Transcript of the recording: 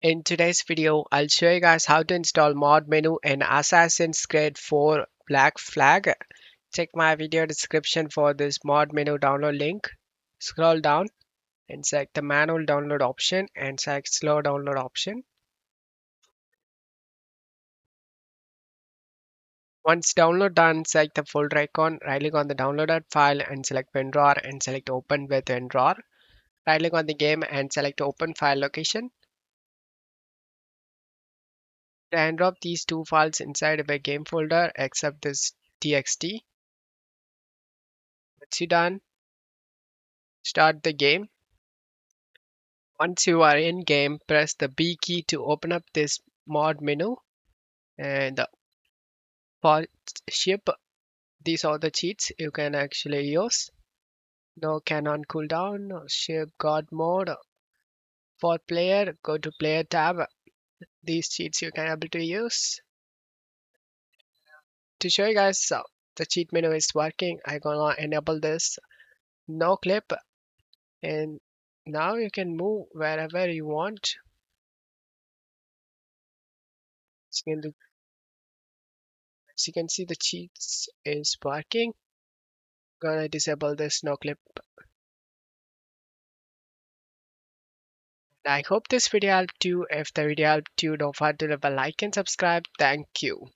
In today's video, I'll show you guys how to install mod menu in Assassin's Creed 4 Black Flag. Check my video description for this mod menu download link. Scroll down and select the manual download option and select slow download option. Once download done, select the folder icon, right click on the downloaded file and select WinRAR and select open with WinRAR. Right click on the game and select open file location. Drag and drop these two files inside of a game folder except this txt. Once you're done, start the game. Once you are in game, press the B key to open up this mod menu and for ship. These are the cheats you can actually use. No cannon cooldown, no ship god mode. For player, go to player tab. These cheats you can able to use. To show you guys the cheat menu is working, I gonna enable this no clip and now you can move wherever you want. So as you can see the cheats is working. Gonna disable this no clip. I hope this video helped you. If the video helped you, don't forget to leave a like and subscribe. Thank you.